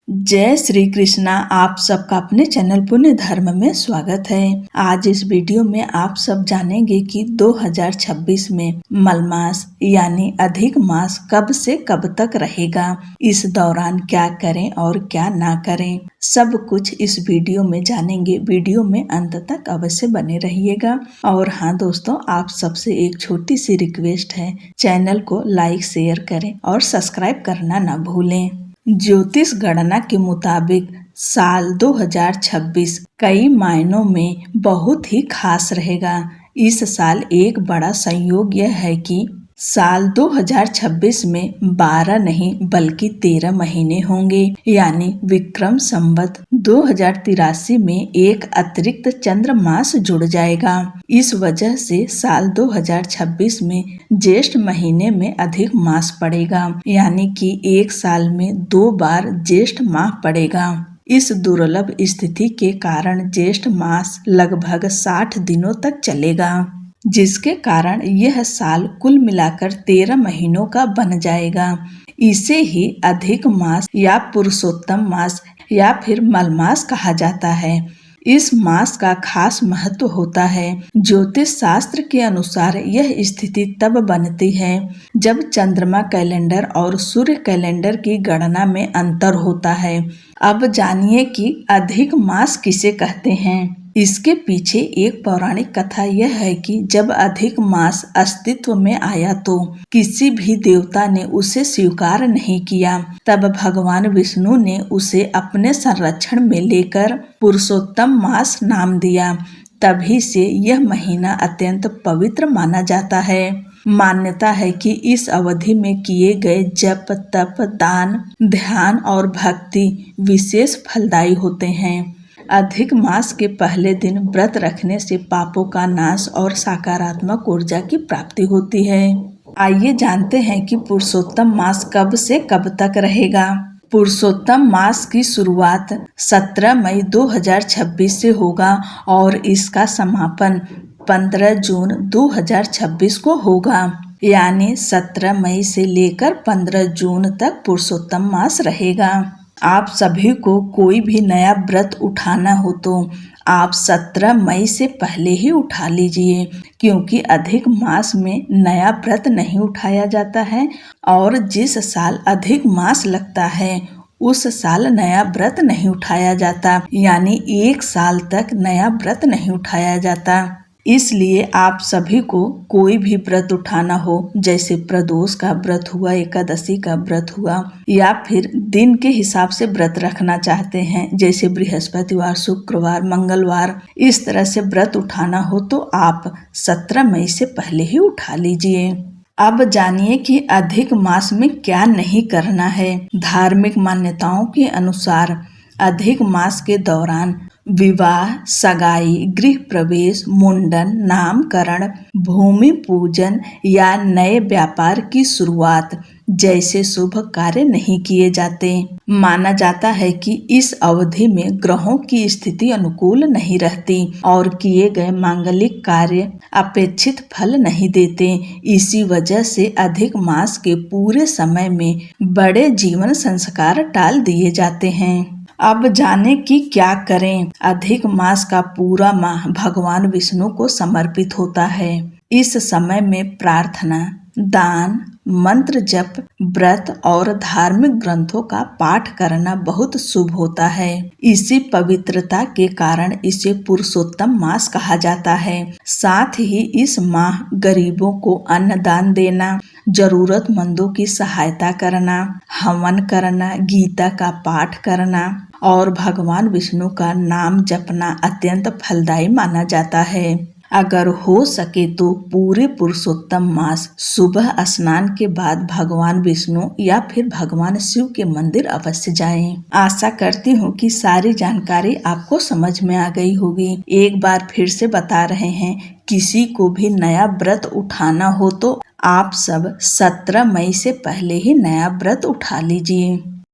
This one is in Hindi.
जय श्री कृष्णा। आप सबका अपने चैनल पुण्य धर्म में स्वागत है। आज इस वीडियो में आप सब जानेंगे कि 2026 में मलमास यानी अधिक मास कब से कब तक रहेगा, इस दौरान क्या करें और क्या ना करें, सब कुछ इस वीडियो में जानेंगे। वीडियो में अंत तक अवश्य बने रहिएगा। और हाँ दोस्तों, आप सबसे एक छोटी सी रिक्वेस्ट है, चैनल को लाइक शेयर करें और सब्सक्राइब करना ना भूलें। ज्योतिष गणना के मुताबिक साल 2026 कई मायनों में बहुत ही खास रहेगा। इस साल एक बड़ा संयोग यह है कि साल 2026 में 12 नहीं बल्कि 13 महीने होंगे, यानी विक्रम संवत 2083 में एक अतिरिक्त चंद्र मास जुड़ जाएगा। इस वजह से साल 2026 में ज्येष्ठ महीने में अधिक मास पड़ेगा, यानी कि एक साल में 2 बार ज्येष्ठ माह पड़ेगा। इस दुर्लभ स्थिति के कारण ज्येष्ठ मास लगभग 60 दिनों तक चलेगा, जिसके कारण यह साल कुल मिलाकर 13 महीनों का बन जाएगा। इसे ही अधिक मास या पुरुषोत्तम मास या फिर मलमास कहा जाता है। इस मास का खास महत्व होता है। ज्योतिष शास्त्र के अनुसार यह स्थिति तब बनती है जब चंद्रमा कैलेंडर और सूर्य कैलेंडर की गणना में अंतर होता है। अब जानिए कि अधिक मास किसे कहते हैं। इसके पीछे एक पौराणिक कथा यह है कि जब अधिक मास अस्तित्व में आया तो किसी भी देवता ने उसे स्वीकार नहीं किया। तब भगवान विष्णु ने उसे अपने संरक्षण में लेकर पुरुषोत्तम मास नाम दिया। तभी से यह महीना अत्यंत पवित्र माना जाता है। मान्यता है कि इस अवधि में किए गए जप, तप, दान, ध्यान और भक्ति विशेष फलदायी होते हैं। अधिक मास के पहले दिन व्रत रखने से पापों का नाश और सकारात्मक ऊर्जा की प्राप्ति होती है। आइए जानते हैं कि पुरुषोत्तम मास कब से कब तक रहेगा। पुरुषोत्तम मास की शुरुआत 17 मई 2026 से होगा और इसका समापन 15 जून 2026 को होगा, यानी 17 मई से लेकर 15 जून तक पुरुषोत्तम मास रहेगा। आप सभी को कोई भी नया व्रत उठाना हो तो आप 17 मई से पहले ही उठा लीजिए, क्योंकि अधिक मास में नया व्रत नहीं उठाया जाता है और जिस साल अधिक मास लगता है उस साल नया व्रत नहीं उठाया जाता, यानी एक साल तक नया व्रत नहीं उठाया जाता। इसलिए आप सभी को कोई भी व्रत उठाना हो, जैसे प्रदोष का व्रत हुआ, एकादशी का व्रत हुआ, या फिर दिन के हिसाब से व्रत रखना चाहते हैं, जैसे बृहस्पतिवार, शुक्रवार, मंगलवार, इस तरह से व्रत उठाना हो तो आप 17 मई से पहले ही उठा लीजिए। अब जानिए कि अधिक मास में क्या नहीं करना है। धार्मिक मान्यताओं के अनुसार अधिक मास के दौरान विवाह, सगाई, गृह प्रवेश, मुंडन, नामकरण, भूमि पूजन या नए व्यापार की शुरुआत जैसे शुभ कार्य नहीं किए जाते। माना जाता है कि इस अवधि में ग्रहों की स्थिति अनुकूल नहीं रहती और किए गए मांगलिक कार्य अपेक्षित फल नहीं देते। इसी वजह से अधिक मास के पूरे समय में बड़े जीवन संस्कार टाल दिए जाते हैं। अब जाने कि क्या करें। अधिक मास का पूरा माह भगवान विष्णु को समर्पित होता है। इस समय में प्रार्थना, दान, मंत्र जप, व्रत और धार्मिक ग्रंथों का पाठ करना बहुत शुभ होता है। इसी पवित्रता के कारण इसे पुरुषोत्तम मास कहा जाता है। साथ ही इस माह गरीबों को अन्न दान देना, जरूरतमंदों की सहायता करना, हवन करना, गीता का पाठ करना और भगवान विष्णु का नाम जपना अत्यंत फलदायी माना जाता है। अगर हो सके तो पूरे पुरुषोत्तम मास सुबह स्नान के बाद भगवान विष्णु या फिर भगवान शिव के मंदिर अवश्य जाएं। आशा करती हूँ कि सारी जानकारी आपको समझ में आ गई होगी। एक बार फिर से बता रहे हैं, किसी को भी नया व्रत उठाना हो तो आप सब 17 मई से पहले ही नया व्रत उठा लीजिए।